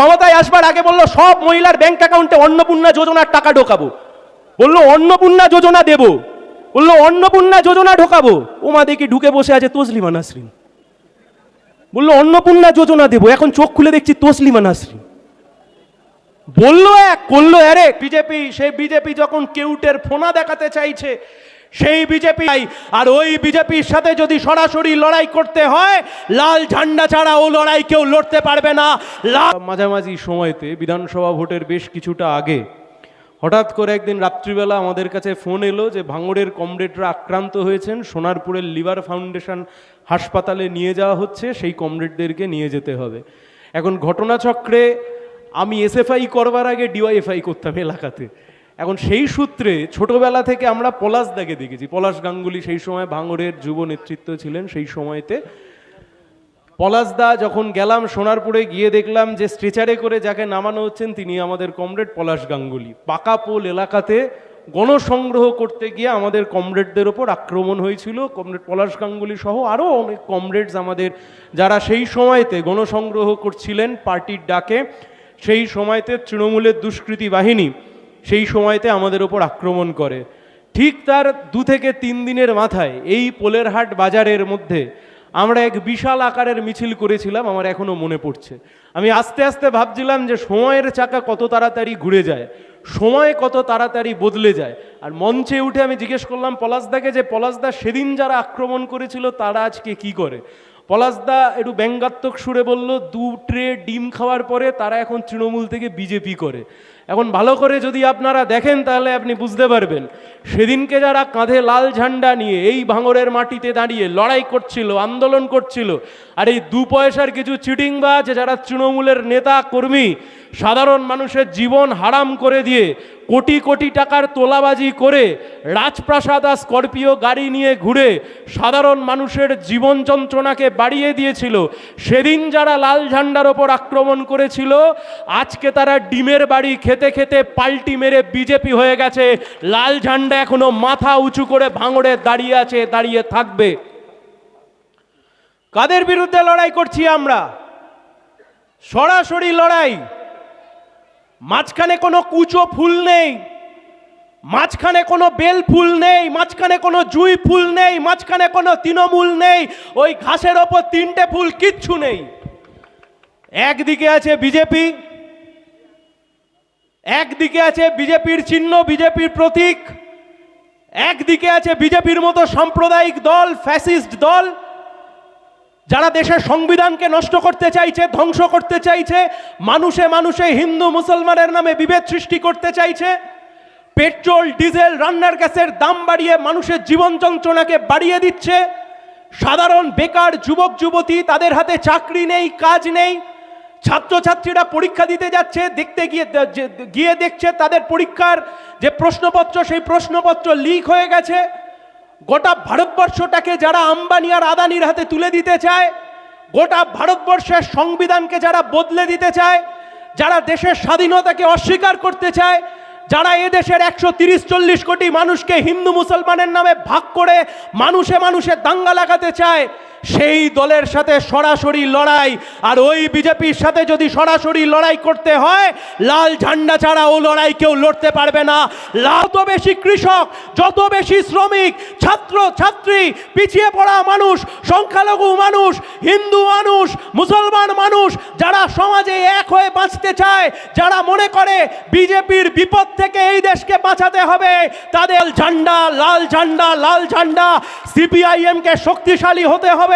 ক্ষমতায় আসবার আগে বললো সব মহিলার ব্যাংক অ্যাকাউন্টে অন্নপূর্ণা যোজনার টাকা ঢোকাবো, বললো অন্নপূর্ণা যোজনা দেব, বললো অন্নপূর্ণা যোজনা ঢোকাবো, ওমা দেখি ঢুকে বসে আছে তসলিমা নাসরিন। বললো অন্নপূর্ণা যোজনা দেবো, এখন চোখ খুলে দেখছি তসলিমা নাসরিন। বললো এক করলো আরে বিজেপি। সেই বিজেপি যখন কেউটের ফোনা দেখাতে চাইছে সেই বিজেপি, আর ওই বিজেপির সাথে যদি সরাসরি লড়াই করতে হয় লাল ঝান্ডা ছাড়া ও লড়াই কেউ লড়তে পারবে না। মাঝামাঝি সময়তে বিধানসভা ভোটের বেশ কিছুটা আগে হঠাৎ করে একদিন রাত্রিবেলা আমাদের কাছে ফোন এলো যে ভাঙড়ের কমরেডরা আক্রান্ত হয়েছেন, সোনারপুরের লিভার ফাউন্ডেশন হাসপাতালে নিয়ে যাওয়া হচ্ছে, সেই কমরেডদেরকে নিয়ে যেতে হবে। এখন ঘটনাচক্রে আমি এসএফআই করবার আগে ডিওয়াইএফআই করতাম এলাকাতে। এখন সেই সূত্রে ছোটবেলা থেকে আমরা পলাশদাকে দেখেছি। পলাশ গাঙ্গুলি সেই সময় ভাঙড়ের যুব নেতৃত্ব ছিলেন। সেই সময়তে পলাশদা যখন গেলাম সোনারপুরে, গিয়ে দেখলাম যে স্ট্রেচারে করে যাকে নামানো হচ্ছেন তিনি আমাদের কমরেড পলাশ গাঙ্গুলি। পাকাপোল এলাকাতে গণসংগ্রহ করতে গিয়ে আমাদের কমরেডদের ওপর আক্রমণ হয়েছিল। কমরেড পলাশ গাঙ্গুলি সহ আরও অনেক কমরেডস আমাদের, যারা সেই সময়তে গণসংগ্রহ করছিলেন পার্টির ডাকে, সেই সময়তে তৃণমূলের দুষ্কৃতী বাহিনী সেই সময়তে আমাদের ওপর আক্রমণ করে। ঠিক তার 2 থেকে 3 দিনের মাথায় এই পোলেরহাট বাজারের মধ্যে আমরা এক বিশাল আকারের মিছিল করেছিলাম। আমার এখনো মনে পড়ছে। আমি আস্তে আস্তে ভাবছিলাম যে সময়ের চাকা কত তাড়াতাড়ি ঘুরে যায়, সময় কত তাড়াতাড়ি বদলে যায়। আর মঞ্চে উঠে আমি জিজ্ঞেস করলাম পলাশদাকে যে পলাশদা সেদিন যারা আক্রমণ করেছিল তারা আজকে কি করে। পলাশদা একটু ব্যঙ্গাত্মক সুরে বলল 2 ট্রে ডিম খাওয়ার পরে তারা এখন তৃণমূল থেকে বিজেপি করে। এখন ভালো করে যদি আপনারা দেখেন তাহলে আপনি বুঝতে পারবেন সেদিনকে যারা কাঁধে লাল ঝান্ডা নিয়ে এই ভাঙড়ের মাটিতে দাঁড়িয়ে লড়াই করছিল, আন্দোলন করছিল, আর এই 2 পয়সার কিছু চিটিংবাজ যারা তৃণমূলের নেতা কর্মী সাধারণ মানুষের জীবন হারাম করে দিয়ে কোটি কোটি টাকার তোলাবাজি করে রাজপ্রাসাদ আর স্করপিও গাড়ি নিয়ে ঘুরে সাধারণ মানুষের জীবন যন্ত্রণাকে বাড়িয়ে দিয়েছিল, সেদিন যারা লাল ঝান্ডার ওপর আক্রমণ করেছিল আজকে তারা ডিমের বাড়ি খেতে খেতে পাল্টি মেরে বিজেপি হয়ে গেছে। লাল ঝান্ডা এখনো মাথা উঁচু করে ভাঙড়ে দাঁড়িয়ে আছে, দাঁড়িয়ে থাকবে। কাদের বিরুদ্ধে লড়াই করছি আমরা? সরাসরি লড়াই। মাঝখানে কোনো কুচো ফুল নেই, মাঝখানে কোনো বেল ফুল নেই, মাঝখানে কোনো জুঁই ফুল নেই, মাঝখানে কোনো তৃণমূল নেই, ওই ঘাসের ওপর 3টে ফুল কিচ্ছু নেই। একদিকে আছে বিজেপি, একদিকে আছে বিজেপির চিহ্ন, বিজেপির প্রতীক, একদিকে আছে বিজেপির মতো সাম্প্রদায়িক দল, ফ্যাসিস্ট দল, যারা দেশের সংবিধানকে নষ্ট করতে চাইছে, ধ্বংস করতে চাইছে, মানুষে মানুষে হিন্দু মুসলমানের নামে বিভেদ সৃষ্টি করতে চাইছে, পেট্রোল ডিজেল রান্নার গ্যাসের দাম বাড়িয়ে মানুষের জীবন যন্ত্রণাকে বাড়িয়ে দিচ্ছে, সাধারণ বেকার যুবক যুবতী তাদের হাতে চাকরি নেই, কাজ নেই, ছাত্রছাত্রীরা পরীক্ষা দিতে যাচ্ছে, দেখতে গিয়ে দেখছে তাদের পরীক্ষার যে প্রশ্নপত্র সেই প্রশ্নপত্র লিক হয়ে গেছে। গোটা ভারতবর্ষটাকে যারা আম্বানি আর আদানির হাতে তুলে দিতে চায়, গোটা ভারতবর্ষের সংবিধানকে যারা বদলে দিতে চায়, যারা দেশের স্বাধীনতাকে অস্বীকার করতে চায়, যারা এদেশের 130-40 কোটি মানুষকে হিন্দু মুসলমানের নামে ভাগ করে মানুষে মানুষে দাঙ্গা লাগাতে চায়, সেই দলের সাথে সরাসরি লড়াই। আর ওই বিজেপির সাথে যদি সরাসরি লড়াই করতে হয় লাল ঝান্ডা ছাড়া ও লড়াই কেউ লড়তে পারবে না। যত বেশি কৃষক, যত বেশি শ্রমিক, ছাত্র ছাত্রী, পিছিয়ে পড়া মানুষ, সংখ্যালঘু মানুষ, হিন্দু মানুষ, মুসলমান মানুষ, যারা সমাজে এক হয়ে বাঁচতে চায়, যারা মনে করে বিজেপির বিপদ থেকে এই দেশকে বাঁচাতে হবে, তাদের ঝান্ডা, লাল ঝান্ডা, লাল ঝান্ডা। সিপিআইএমকে শক্তিশালী হতে হবে,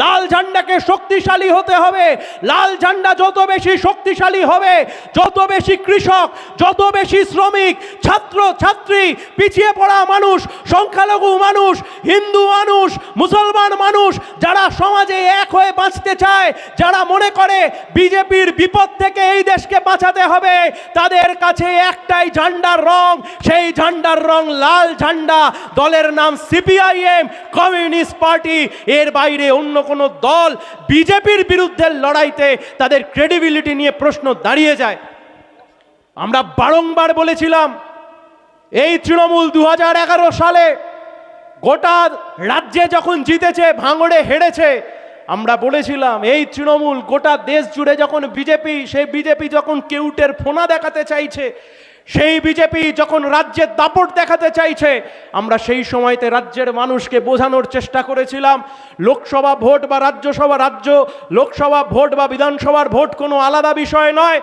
লাল ঝান্ডাকে শক্তিশালী হতে হবে। লাল ঝান্ডা যত বেশি শক্তিশালী হবে, যত বেশি কৃষক, যত বেশি শ্রমিক, ছাত্র ছাত্রী, পিছিয়ে পড়া মানুষ, সংখ্যালঘু মানুষ, হিন্দু মানুষ, মুসলমান মানুষ, যারা সমাজে এক হয়ে বাঁচতে চায়, যারা মনে করে বিজেপির বিপদ থেকে এই দেশকে বাঁচাতে হবে, তাদের কাছে একটাই ঝান্ডার রং, সেই ঝান্ডার রং লাল ঝান্ডা। দলের নাম সিপিআইএম, কমিউনিস্ট পার্টি। এর বাইরে অন্য কোনো দল বিজেপির বিরুদ্ধে লড়াইতে তাদের ক্রেডিবিলিটি নিয়ে প্রশ্ন দাঁড়িয়ে যায়। আমরা বারংবার বলেছিলাম এই তৃণমূল 2011 সালে গোটা রাজ্যে যখন জিতেছে, ভাঙড়ে হেরেছে, আমরা বলেছিলাম এই তৃণমূল গোটা দেশ জুড়ে যখন বিজেপি, সেই বিজেপি যখন কেউটের ফোনা দেখাতে চাইছে, সেই বিজেপি যখন রাজ্যের দাপট দেখাতে চাইছে, আমরা সেই সময়তে রাজ্যের মানুষকে বোঝানোর চেষ্টা করেছিলাম লোকসভা ভোট বা লোকসভা ভোট বা বিধানসভার ভোট কোনো আলাদা বিষয় নয়।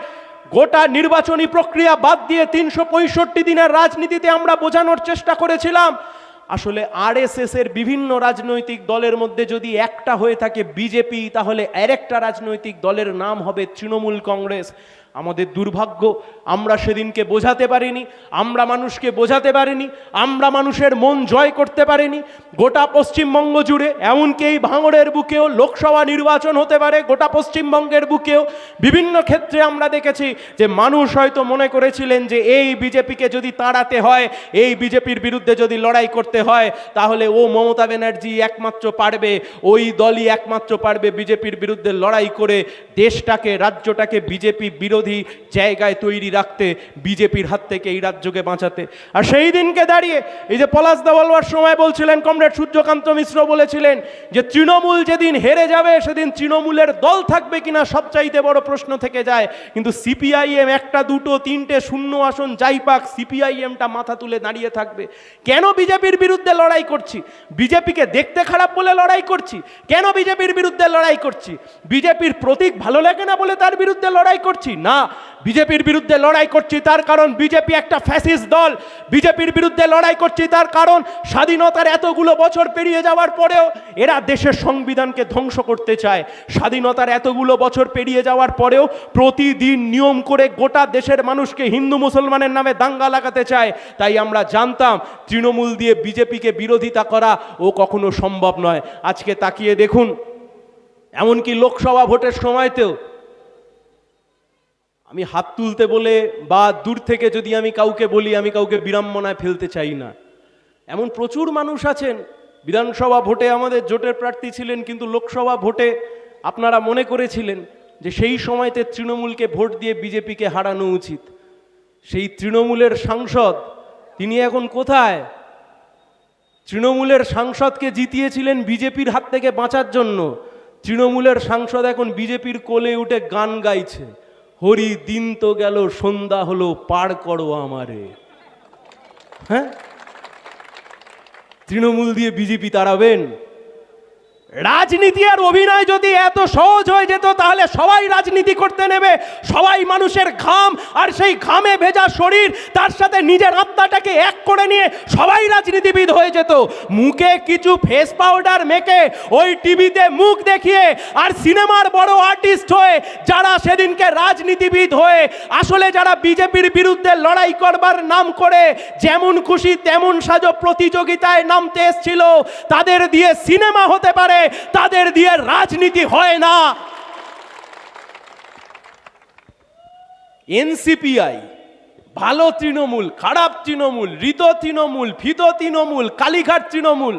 গোটা নির্বাচনী প্রক্রিয়া বাদ দিয়ে 365 দিনের রাজনীতিতে আমরা বোঝানোর চেষ্টা করেছিলাম আসলে আরএসএস এর বিভিন্ন রাজনৈতিক দলের মধ্যে যদি একটা হয়ে থাকে বিজেপি, তাহলে আরেকটা রাজনৈতিক দলের নাম হবে তৃণমূল কংগ্রেস। আমাদের দুর্ভাগ্য, আমরা সেদিনকে বোঝাতে পারিনি, আমরা মানুষকে বোঝাতে পারিনি, আমরা মানুষের মন জয় করতে পারিনি। গোটা পশ্চিমবঙ্গ জুড়ে, এমনকি এই ভাঙড়ের বুকেও লোকসভা নির্বাচন হতে পারে, গোটা পশ্চিমবঙ্গের বুকেও বিভিন্ন ক্ষেত্রে আমরা দেখেছি যে মানুষ হয়তো মনে করেছিলেন যে এই বিজেপিকে যদি তাড়াতে হয়, এই বিজেপির বিরুদ্ধে যদি লড়াই করতে হয়, তাহলে ও মমতা ব্যানার্জি একমাত্র পারবে, ওই দলই একমাত্র পারবে বিজেপির বিরুদ্ধে লড়াই করে দেশটাকে, রাজ্যটাকে বিজেপি বিরোধী জায়গায় তৈরি রাখতে, বিজেপির হাত থেকে এই রাজ্যকে বাঁচাতে। আর সেই দিনকে দাঁড়িয়ে এই যে পলাশ দা বলবার সময় বলছিলেন, কমরেড সূর্যকান্ত মিশ্র বলেছিলেন যে তৃণমূল যেদিন হেরে যাবে সেদিন তৃণমূলের দল থাকবে কিনা সবচাইতে বড় প্রশ্ন থেকে যায়। কিন্তু সিপিআইএম একটা দুটো তিনটে শূন্য আসন যাই পাক, সিপিআইএমটা মাথা তুলে দাঁড়িয়ে থাকবে। কেন বিজেপির বিরুদ্ধে লড়াই করছি? বিজেপিকে দেখতে খারাপ বলে লড়াই করছি? কেন বিজেপির বিরুদ্ধে লড়াই করছি? বিজেপির প্রতীক ভালো লাগে না বলে তার বিরুদ্ধে লড়াই করছি? না, বিজেপির বিরুদ্ধে লড়াই করছি তার কারণ বিজেপি একটা ফ্যাসিস্ট দল। বিজেপির বিরুদ্ধে লড়াই করছি তার কারণ স্বাধীনতার এতগুলো বছর পেরিয়ে যাওয়ার পরেও এরা দেশের সংবিধানকে ধ্বংস করতে চায়। স্বাধীনতার এতগুলো বছর পেরিয়ে যাওয়ার পরেও প্রতিদিন নিয়ম করে গোটা দেশের মানুষকে হিন্দু মুসলমানের নামে দাঙ্গা লাগাতে চায়। তাই আমরা জানতাম তৃণমূল দিয়ে বিজেপিকে বিরোধিতা করা ও কখনো সম্ভব নয়। আজকে তাকিয়ে দেখুন, এমনকি লোকসভা ভোটের সময়তেও আমি হাত তুলতে বলে বা দূর থেকে যদি আমি কাউকে বলি, আমি কাউকে বিড়ম্বনায় ফেলতে চাই না। এমন প্রচুর মানুষ আছেন, বিধানসভা ভোটে আমাদের জোটের প্রার্থী ছিলেন, কিন্তু লোকসভা ভোটে আপনারা মনে করেছিলেন যে সেই সময়তে তৃণমূলকে ভোট দিয়ে বিজেপিকে হারানো উচিত। সেই তৃণমূলের সাংসদ তিনি এখন কোথায়? তৃণমূলের সাংসদকে জিতিয়েছিলেন বিজেপির হাত থেকে বাঁচার জন্য। তৃণমূলের সাংসদ এখন বিজেপির কোলে উঠে গান গাইছে, হরি দিন তো গেল সন্ধ্যা হলো পার করো আমারে। হ্যাঁ, তৃণমূল দিয়ে বিজেপি তাড়াবেন? রাজনীতি আর অভিনয় যদি এত সহজ হয়ে যেত তাহলে সবাই রাজনীতি করতে নেবে। সবাই মানুষের ঘাম আর সেই ঘামে ভেজা শরীর, তার সাথে নিজের আত্মাটাকে এক করে নিয়ে সবাই রাজনীতিবিদ হয়ে যেত। মুখে কিছু ফেস পাউডার মেখে ওই টিভিতে মুখ দেখিয়ে আর সিনেমার বড় আর্টিস্ট হয়ে যারা সেদিনকে রাজনীতিবিদ হয়ে আসলে যারা বিজেপির বিরুদ্ধে লড়াই করবার নাম করে যেমন খুশি তেমন সাজো প্রতিযোগিতায় নামতে এসেছিল, তাদের দিয়ে সিনেমা হতে পারে, তাদের দিয়ে রাজনীতি হয় না। এনসিপিআই ভালো তৃণমূল, খারাপ তৃণমূল, ঋত তৃণমূল, ফিত তৃণমূল, কালীঘাট তৃণমূল।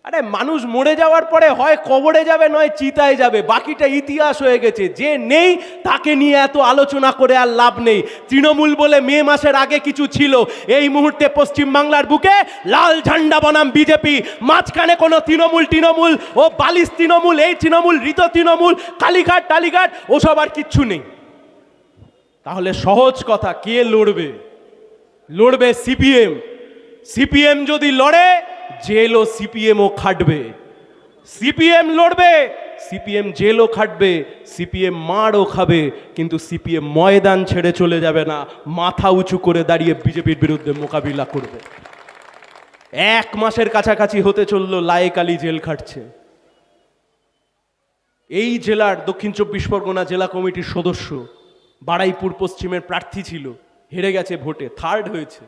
আরে মানুষ মরে যাওয়ার পরে হয় কবরে যাবে নয় চিতায় যাবে, বাকিটা ইতিহাস হয়ে গেছে। যে নেই তাকে নিয়ে এত আলোচনা করে আর লাভ নেই। তৃণমূল বলে মে মাসের আগে কিছু ছিল, এই মুহূর্তে পশ্চিমবাংলার বুকে লাল ঝান্ডা বনাম বিজেপি। মাঝখানে কোনো তৃণমূল ও বালিশ তৃণমূল, এই তৃণমূল, ঋত তৃণমূল, কালীঘাট টালীঘাট ওসব আর কিচ্ছু নেই। তাহলে সহজ কথা, কে লড়বে? লড়বে সিপিএম। সিপিএম যদি লড়ে জেলও সিপিএমও খাটবে। সিপিএম লড়বে, সিপিএম জেলও খাটবে, সিপিএম মারও খাবে, কিন্তু সিপিএম ময়দান ছেড়ে চলে যাবে না, মাথা উঁচু করে দাঁড়িয়ে বিজেপির বিরুদ্ধে মোকাবিলা করবে। 1 মাসের কাছাকাছি হতে চলল লায়েকালি জেল খাটছে। এই জেলার দক্ষিণ 24 পরগনা জেলা কমিটির সদস্য, বারুইপুর পশ্চিমের প্রার্থী ছিল, হেরে গেছে ভোটে, 3rd হয়েছে।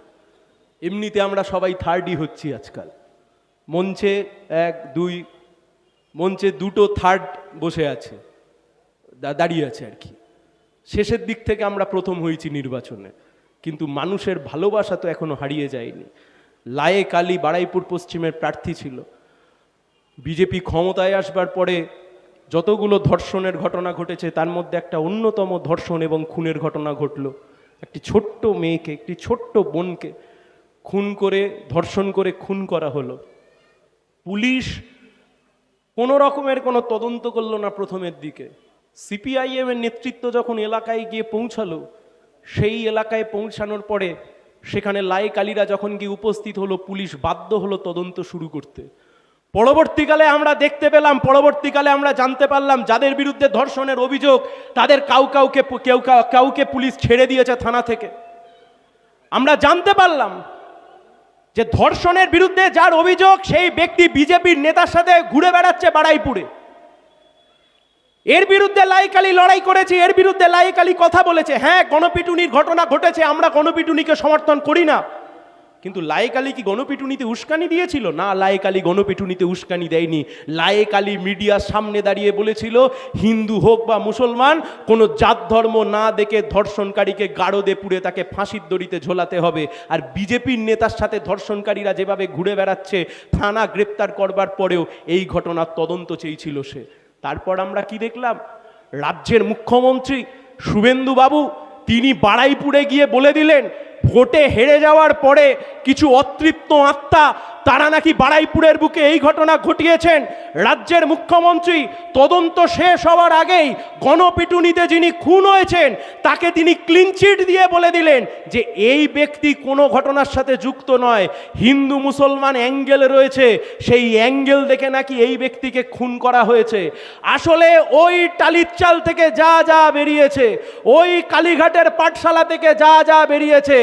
এমনিতে আমরা সবাই 3rdই হচ্ছি আজকাল। মঞ্চে 1 2 মঞ্চে 2টো 3rd বসে আছে, দাঁড়িয়ে আছে আর কি। শেষের দিক থেকে আমরা প্রথম হয়েছি নির্বাচনে, কিন্তু মানুষের ভালোবাসা তো এখনো হারিয়ে যায়নি। লায়েকালি বারুইপুর পশ্চিমের প্রার্থী ছিল। বিজেপি ক্ষমতায় আসবার পরে যতগুলো ধর্ষণের ঘটনা ঘটেছে তার মধ্যে একটা অন্যতম ধর্ষণ এবং খুনের ঘটনা ঘটল। একটি ছোট্ট মেয়েকে, একটি ছোট্ট বোনকে ধর্ষণ করে খুন করা হলো। পুলিশ কোনো রকমের কোনো তদন্ত করলো না প্রথমের দিকে। সিপিআইএম এর নেতৃত্ব যখন এলাকায় গিয়ে পৌঁছালো, সেই এলাকায় পৌঁছানোর পরে সেখানে লায়েক আলীরা যখন গিয়ে উপস্থিত হলো, পুলিশ বাধ্য হলো তদন্ত শুরু করতে। পরবর্তীকালে আমরা দেখতে পেলাম, পরবর্তীকালে আমরা জানতে পারলাম যাদের বিরুদ্ধে ধর্ষণের অভিযোগ তাদের কাউকে পুলিশ ছেড়ে দিয়েছে থানা থেকে। আমরা জানতে পারলাম যে ধর্ষণের বিরুদ্ধে যার অভিযোগ সেই ব্যক্তি বিজেপির নেতার সাথে ঘুরে বেড়াচ্ছে বাড়াইপুরে। এর বিরুদ্ধে লায়েক আলী লড়াই করেছে, এর বিরুদ্ধে লায়েক আলী কথা বলেছে। হ্যাঁ, গণপিটুনির ঘটনা ঘটেছে, আমরা গণপিটুনিকে সমর্থন করি না, কিন্তু লায়েক আলী কি গণপিটুনিতে উস্কানি দিয়েছিল? না, লায়েক আলী গণপিটুনিতে উস্কানি দেয়নি। লায়েক আলী মিডিয়ার সামনে দাঁড়িয়ে বলেছিল, হিন্দু হোক বা মুসলমান, কোনো জাত ধর্ম না দেখে ধর্ষণকারীকে গাড়দে পুড়ে তাকে ফাঁসির দড়িতে ঝোলাতে হবে। আর বিজেপির নেতার সাথে ধর্ষণকারীরা যেভাবে ঘুরে বেড়াচ্ছে, থানা গ্রেপ্তার করবার পরেও এই ঘটনার তদন্ত চেয়েছিল সে। তারপর আমরা কি দেখলাম? রাজ্যের মুখ্যমন্ত্রী শুভেন্দু বাবু তিনি বাড়াইপুরে গিয়ে বলে দিলেন, ভোটে হেরে যাওয়ার পরে কিছু অতৃপ্ত আত্মা তারা নাকি বাড়াইপুরের বুকে এই ঘটনা ঘটিয়েছেন। রাজ্যের মুখ্যমন্ত্রী তদন্ত শেষ হওয়ার আগেই গণপিটুনিতে যিনি খুন হয়েছেন তাকে তিনি ক্লিনচিট দিয়ে বলে দিলেন যে এই ব্যক্তি কোনো ঘটনার সাথে যুক্ত নয়, হিন্দু মুসলমান অ্যাঙ্গেল রয়েছে, সেই অ্যাঙ্গেল দেখে নাকি এই ব্যক্তিকে খুন করা হয়েছে। আসলে ওই টালির চাল থেকে যা যা বেরিয়েছে, ওই কালীঘাটের পাঠশালা থেকে যা যা বেরিয়েছে,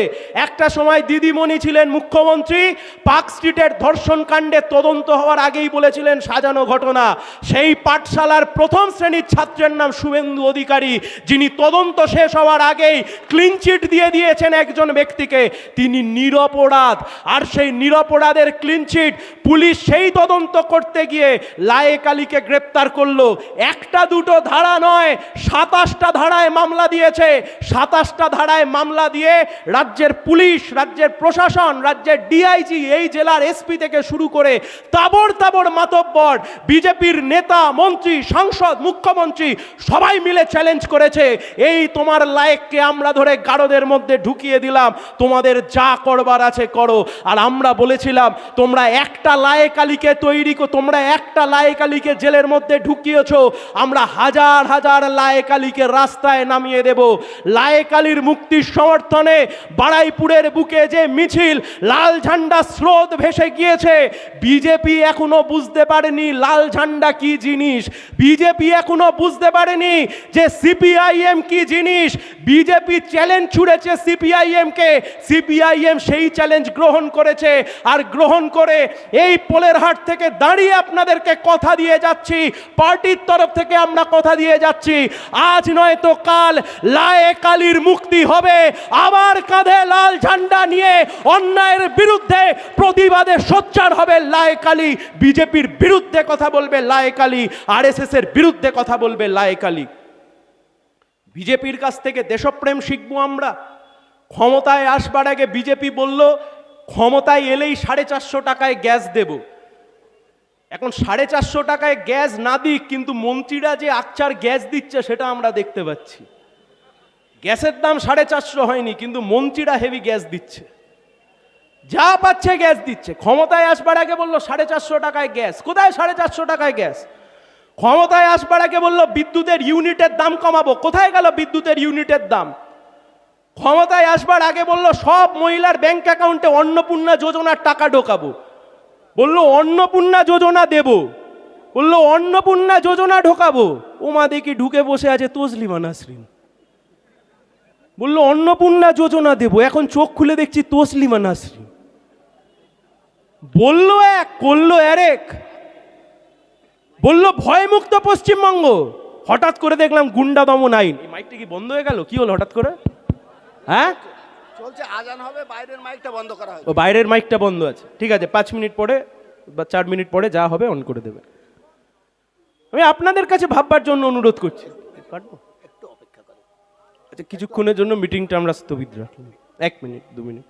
একটা সময় দিদিমণি ছিলেন মুখ্যমন্ত্রী, পার্ক স্ট্রিটের ধর্ষণ কাণ্ডে তদন্ত হওয়ার আগেই বলেছিলেন সাজানো ঘটনা। সেই পাঠশালার প্রথম শ্রেণীর ছাত্রের নাম শুভেন্দু অধিকারী, যিনি তদন্ত শেষ হওয়ার আগেই ক্লিনচিট দিয়ে দিয়েছেন একজন ব্যক্তিকে, তিনি নিরপরাধ। আর সেই নিরপরাধের ক্লিনচিট পুলিশ সেই তদন্ত করতে গিয়ে লায়েক আলীকে গ্রেপ্তার করলো। একটা দুটো ধারা নয়, 27টা ধারায় মামলা দিয়েছে। 27টা ধারায় মামলা দিয়ে রাজ্যের পুলিশ, রাজ্যের প্রশাসন, রাজ্যের ডিআইজি, এই জেলার এসপি থেকে শুরু করে তাবড় তাবড় মাতব্বর বিজেপির নেতা, মন্ত্রী, সাংসদ, মুখ্যমন্ত্রী সবাই মিলে চ্যালেঞ্জ করেছে, এই তোমার লায়েককে আমরা ধরে গারদের মধ্যে ঢুকিয়ে দিলাম, তোমাদের যা করবার আছে করো। আর আমরা বলেছিলাম তোমরা একটা লায়েক আলীকে তোমরা একটা লায়েক আলীকে জেলের মধ্যে ঢুকিয়েছো, আমরা হাজার হাজার লায়েক আলীকে রাস্তায় নামিয়ে দেব। লায়েক আলীর মুক্তির সমর্থনে বাড়াইপুরের বুকে যে মিছিল, লাল ঝান্ডা স্রোত ভেসে গিয়েছে, বিজেপি এখনো বুঝতে পারেনি লাল ঝান্ডা কি জিনিস। বিজেপি এখনো বুঝতে পারেনি যে সিপিআইএম কি জিনিস। বিজেপি চ্যালেঞ্জ ছুড়েছে সিপিআইএমকে, সিপিআইএম সেই চ্যালেঞ্জ গ্রহণ করেছে। আর গ্রহণ করে এই পোলের হাট থেকে দাঁড়িয়ে আপনাদেরকে কথা দিয়ে যাচ্ছি, পার্টির তরফ থেকে আমরা কথা দিয়ে যাচ্ছি, আজ নয় তো কাল লায়েক আলীর মুক্তি হবে। আবার কাঁধে লাল ঝান্ডা নিয়ে অন্যায়ের বিরুদ্ধে প্রতিবাদে সোচ্চার হবে লায়েক আলী। বিজেপির বিরুদ্ধে কথা বলবে লায়েক আলী, আরএসএস এর বিরুদ্ধে কথা বলবে লায়েক আলী। বিজেপির কাছ থেকে দেশপ্রেম শিখবো আমরা। ক্ষমতায় আসবার আগে বিজেপি বলল ক্ষমতায় এলেই 450 টাকায় গ্যাস দেব। এখন 450 টাকায় গ্যাস না দিক, কিন্তু মন্ত্রীরা যে আকচার গ্যাস দিচ্ছে সেটা আমরা দেখতে পাচ্ছি। গ্যাসের দাম 450 হয়নি, কিন্তু মন্ত্রীরা হেভি গ্যাস দিচ্ছে, যা পাচ্ছে গ্যাস দিচ্ছে। ক্ষমতায় আসবার আগে বললো 450 টাকায় গ্যাস। কোথায় 450 টাকায় গ্যাস? ক্ষমতায় আসবার আগে বললো বিদ্যুতের ইউনিটের দাম কমাবো। কোথায় গেল বিদ্যুতের ইউনিটের দাম? ক্ষমতায় আসবার আগে বললো সব মহিলার ব্যাংক অ্যাকাউন্টে অন্নপূর্ণা যোজনার টাকা ঢোকাবো। বললো অন্নপূর্ণা যোজনা দেব, বললো অন্নপূর্ণা যোজনা ঢোকাবো। ওমা দেখি ঢুকে বসে আছে তসলিমা নাসরিন। বললো অন্নপূর্ণা যোজনা দেব, এখন চোখ খুলে দেখছি তসলিমা নাসরিন। বললো এক, করলো আরেক। বললো ভয়মুক্ত পশ্চিমবঙ্গ, হঠাৎ করে দেখলাম গুন্ডা দমন আইন। এই মাইকটা কি বন্ধ হয়ে গেল? কি হলো হঠাৎ করে? হ্যাঁ চলছে, আজান হবে, বাইরের মাইকটা বন্ধ করা হয়। ও বাইরের মাইকটা বন্ধ আছে, ঠিক আছে, 5 মিনিট পরে বা 4 মিনিট পরে যা হবে অন করে দেবে। আমি আপনাদের কাছে ভাববার জন্য অনুরোধ করছি। কাটবো একটু অপেক্ষা করো। আচ্ছা, কিছুক্ষণের জন্য মিটিংটা আমরা স্থগিত রাখলাম, 1 মিনিট 2 মিনিট।